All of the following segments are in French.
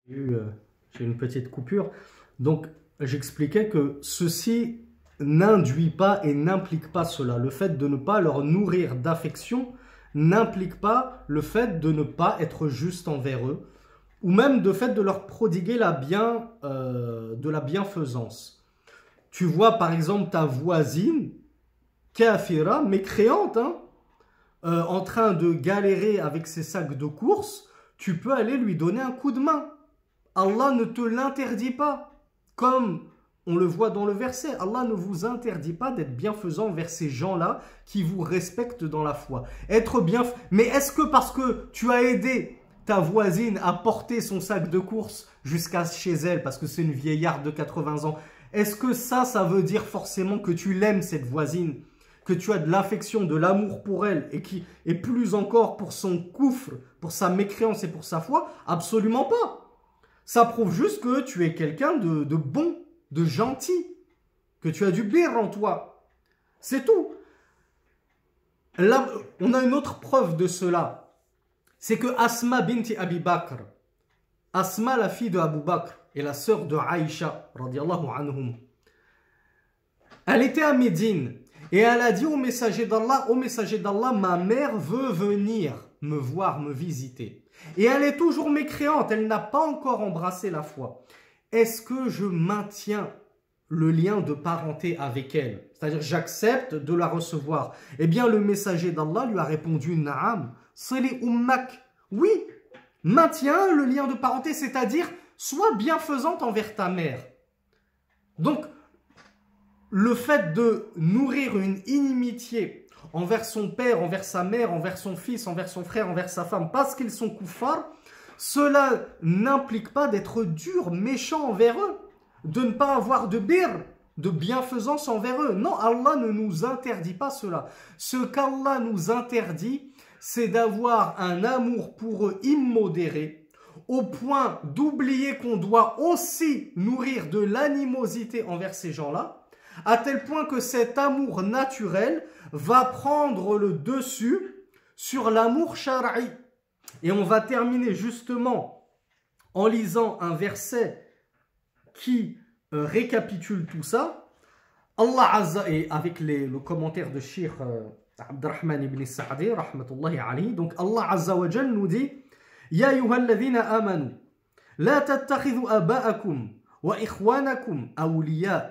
J'ai une petite coupure. Donc, j'expliquais que ceci n'induit pas et n'implique pas cela. Le fait de ne pas leur nourrir d'affection n'implique pas le fait de ne pas être juste envers eux, ou même de fait de leur prodiguer de la bienfaisance. Tu vois par exemple ta voisine, kafira, mécréante, hein, en train de galérer avec ses sacs de courses, tu peux aller lui donner un coup de main. Allah ne te l'interdit pas. Comme on le voit dans le verset, Allah ne vous interdit pas d'être bienfaisant vers ces gens-là qui vous respectent dans la foi. Mais est-ce que parce que tu as aidé ta voisine à porter son sac de courses jusqu'à chez elle, parce que c'est une vieillarde de 80 ans, est-ce que ça veut dire forcément que tu l'aimes, cette voisine, que tu as de l'affection, de l'amour pour elle, et plus encore pour son coufre, pour sa mécréance et pour sa foi? Absolument pas. Ça prouve juste que tu es quelqu'un de bon, de gentil, que tu as du birr en toi. C'est tout. Là, on a une autre preuve de cela. C'est que Asma binti Abi Bakr, Asma, la fille de Abu Bakr, et la sœur de Aïcha, radiallahu anhum, elle était à Médine, et elle a dit au messager d'Allah, ma mère veut venir me voir, me visiter. Et elle est toujours mécréante, elle n'a pas encore embrassé la foi. Est-ce que je maintiens le lien de parenté avec elle? C'est-à-dire, j'accepte de la recevoir. Eh bien, le messager d'Allah lui a répondu, Naam, sali ummak. Oui, maintiens le lien de parenté, c'est-à-dire, sois bienfaisante envers ta mère. Donc, le fait de nourrir une inimitié envers son père, envers sa mère, envers son fils, envers son frère, envers sa femme, parce qu'ils sont koufars, cela n'implique pas d'être dur, méchant envers eux, de ne pas avoir de birr, de bienfaisance envers eux. Non, Allah ne nous interdit pas cela. Ce qu'Allah nous interdit, c'est d'avoir un amour pour eux immodéré, au point d'oublier qu'on doit aussi nourrir de l'animosité envers ces gens-là, à tel point que cet amour naturel va prendre le dessus sur l'amour shara'i. Et on va terminer justement en lisant un verset qui récapitule tout ça. Allah Azza, et avec le commentaire de Cheikh Abdurrahman ibn Sa'di, rahmatullahi alayhi, donc Allah Azza wa Jal nous dit Ya ayyuhalladhina amanu, la tattakhidhu aba'akum wa ikhwanakum awliya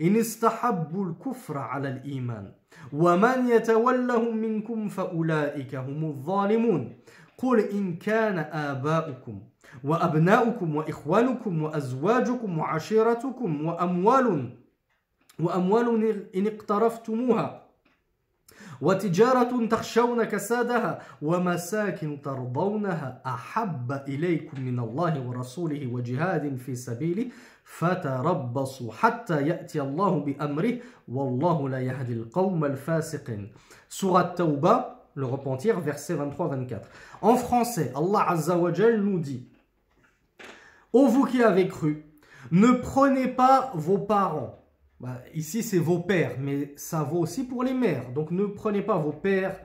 إن استحبوا الكفر على الإيمان ومن يتولهم منكم فأولئك هم الظالمون قل إن كان آباؤكم وأبناؤكم وإخوانكم وأزواجكم وعشيرتكم وأموال إن اقترفتموها وتجارة تخشون كسادها ومساكن ترضونها أحب إليكم من الله ورسوله وجهاد في سبيله فتربصوا حتى يأتي الله بأمره والله لا يهدي القوم الفاسقين. Sourate Tawbah, le repentir, versets 23-24. En français, Allah Azza wa Jal nous dit: ô vous qui avez cru, ne prenez pas vos parents. Ici, c'est vos pères, mais ça vaut aussi pour les mères. Donc, ne prenez pas vos pères,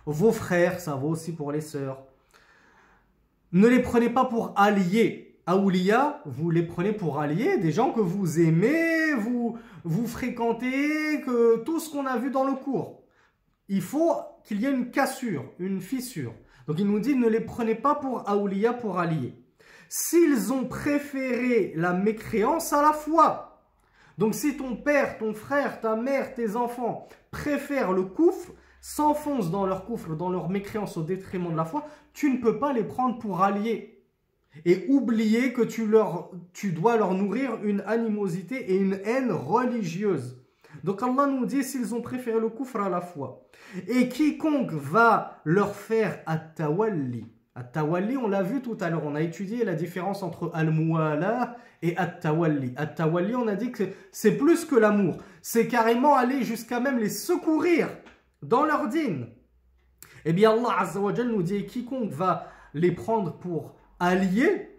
vos frères, ça vaut aussi pour les sœurs. Ne les prenez pas pour alliés. Aouliya, vous les prenez pour alliés, des gens que vous aimez, vous fréquentez, que tout ce qu'on a vu dans le cours. Il faut qu'il y ait une cassure, une fissure. Donc, il nous dit, ne les prenez pas pour Aouliya, pour alliés. S'ils ont préféré la mécréance à la foi, donc si ton père, ton frère, ta mère, tes enfants préfèrent le coufre, s'enfoncent dans leur coufre, dans leur mécréance au détriment de la foi, tu ne peux pas les prendre pour alliés. Et oublier que tu dois leur nourrir une animosité et une haine religieuse. Donc Allah nous dit, s'ils ont préféré le coufre à la foi. Et quiconque va leur faire at-tawalli. At-tawalli, on l'a vu tout à l'heure, on a étudié la différence entre al-muwala et at-tawalli. At-tawalli, on a dit que c'est plus que l'amour. C'est carrément aller jusqu'à même les secourir dans leur dîne. Eh bien Allah Azza wa Jal nous dit, quiconque va les prendre pour alliés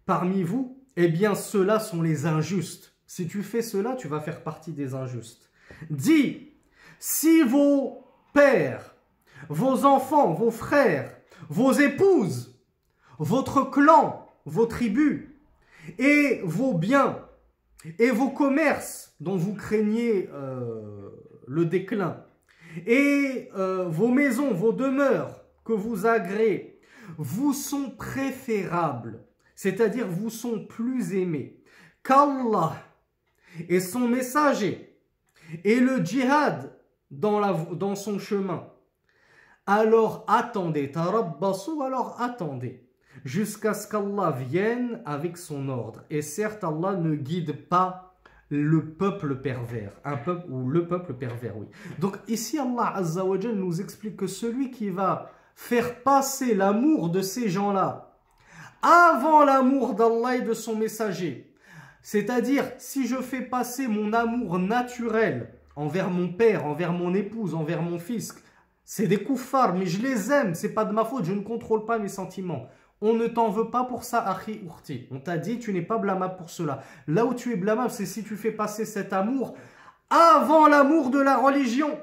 parmi vous, eh bien ceux-là sont les injustes. Si tu fais cela, tu vas faire partie des injustes. Dis, si vos pères, vos enfants, vos frères, vos épouses, votre clan vos tribus, et vos biens, et vos commerces dont vous craignez le déclin, et vos maisons, vos demeures que vous agréez, vous sont préférables, c'est-à-dire vous sont plus aimés qu'Allah et son messager et le djihad dans son chemin. Alors attendez, tarabbasu, alors attendez, jusqu'à ce qu'Allah vienne avec son ordre. Et certes, Allah ne guide pas le peuple pervers, un peuple ou le peuple pervers, oui. Donc ici, Allah Azza wa Jal nous explique que celui qui va faire passer l'amour de ces gens-là avant l'amour d'Allah et de son messager, c'est-à-dire si je fais passer mon amour naturel envers mon père, envers mon épouse, envers mon fils, c'est des kuffars, mais je les aime, c'est pas de ma faute, je ne contrôle pas mes sentiments. On ne t'en veut pas pour ça, akhi urti. On t'a dit, tu n'es pas blâmable pour cela. Là où tu es blâmable, c'est si tu fais passer cet amour avant l'amour de la religion,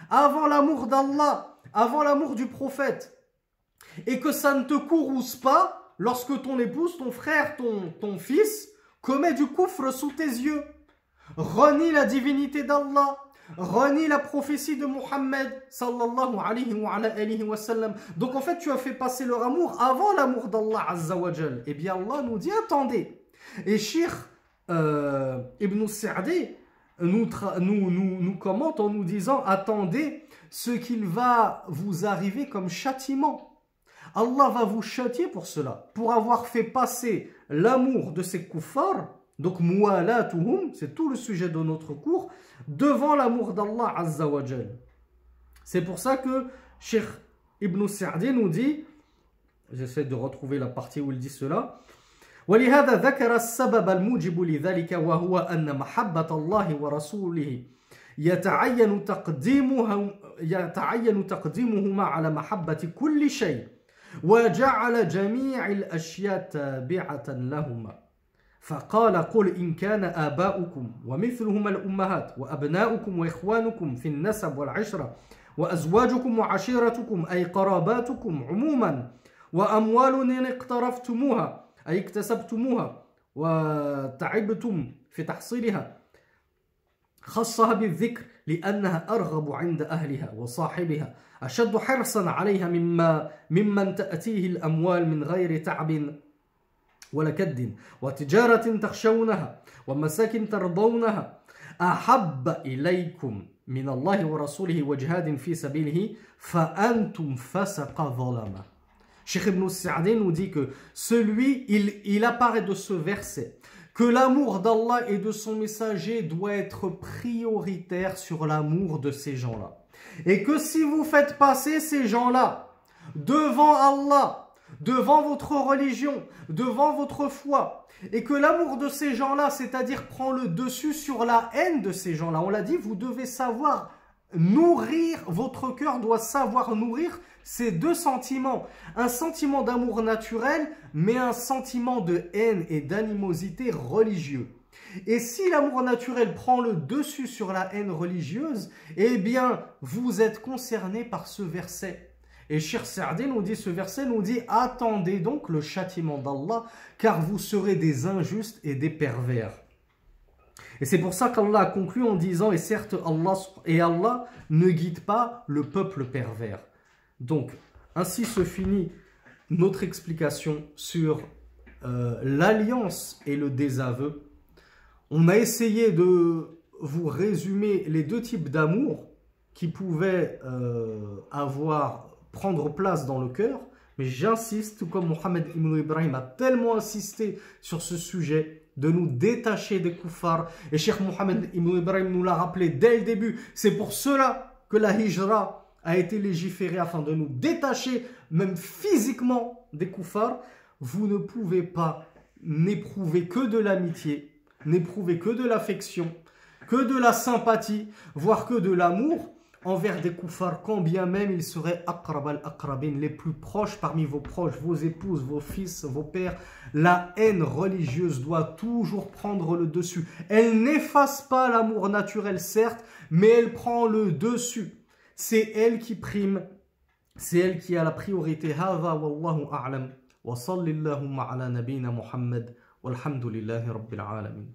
avant l'amour d'Allah, avant l'amour du prophète. Et que ça ne te courrouce pas lorsque ton épouse, ton frère, ton fils commet du kufr sous tes yeux. Renie la divinité d'Allah. Renie la prophétie de Muhammad sallallahu alayhi wa sallam. Donc en fait tu as fait passer leur amour avant l'amour d'Allah azza wa jal. Et bien Allah nous dit attendez. Et Cheikh Ibn Sa'di nous commente en nous disant attendez ce qu'il va vous arriver comme châtiment. Allah va vous châtier pour cela, pour avoir fait passer l'amour de ces kuffars. Donc, mu'alatuhum, c'est tout le sujet de notre cours, devant l'amour d'Allah Azza wa Jal. C'est pour ça que Cheikh Ibn Sa'di nous dit, j'essaie de retrouver la partie où il dit cela, وَلِهَذَا ذَكَرَ السَّبَبَ الْمُوجِبُ لِذَلِكَ وَهُوَ أَنَّ مَحَبَّةَ اللَّهِ وَرَسُولِهِ يتعين تقديمهما على محبة كل شيء وجعل جميع الأشياء تابعة لهما. فقال قل إن كان آباؤكم ومثلهما الأمهات وأبناؤكم وإخوانكم في النسب والعشرة وأزواجكم وعشيرتكم أي قراباتكم عموما وأموال اقترفتموها أي اكتسبتموها وتعبتم في تحصيلها خصها بالذكر لأنها أرغب عند أهلها وصاحبها أشد حرصا عليها ممن تأتيه الأموال من غير تعب ولا كد وتجارة تخشونها ومساكن ترضونها أحب إليكم من الله ورسوله وجهاد في سبيله فأنتم فسق ظلما. Cheikh Ibn Sa'di nous dit que il apparaît de ce verset que l'amour d'Allah et de son messager doit être prioritaire sur l'amour de ces gens-là. Et que si vous faites passer ces gens-là devant Allah, devant votre religion, devant votre foi, et que l'amour de ces gens-là, c'est-à-dire prend le dessus sur la haine de ces gens-là, on l'a dit, vous devez savoir nourrir, votre cœur doit savoir nourrir ces deux sentiments. Un sentiment d'amour naturel, mais un sentiment de haine et d'animosité religieux. Et si l'amour naturel prend le dessus sur la haine religieuse, eh bien, vous êtes concerné par ce verset. Et Cheikh Sa'di nous dit, ce verset nous dit, attendez donc le châtiment d'Allah, car vous serez des injustes et des pervers. Et c'est pour ça qu'Allah a conclu en disant, et certes Allah ne guide pas le peuple pervers. Donc, ainsi se finit notre explication sur l'alliance et le désaveu. On a essayé de vous résumer les deux types d'amour qui pouvaient prendre place dans le cœur, mais j'insiste, tout comme Mohammed ibn Ibrahim a tellement insisté sur ce sujet, de nous détacher des kuffars, et Cheikh Mohammed ibn Ibrahim nous l'a rappelé dès le début, c'est pour cela que la hijra a été légiférée afin de nous détacher, même physiquement, des kuffars. Vous ne pouvez pas n'éprouver que de l'amitié, n'éprouver que de l'affection, que de la sympathie, voire que de l'amour, envers des kuffars, quand bien même ils seraient aqrab al-aqrabin, les plus proches parmi vos proches, vos épouses, vos fils, vos pères. La haine religieuse doit toujours prendre le dessus. Elle n'efface pas l'amour naturel, certes, mais elle prend le dessus. C'est elle qui prime, c'est elle qui a la priorité. Hada wallahu a'lam. wa sallallahu ala nabina Muhammad walhamdulillahi rabbil alamin.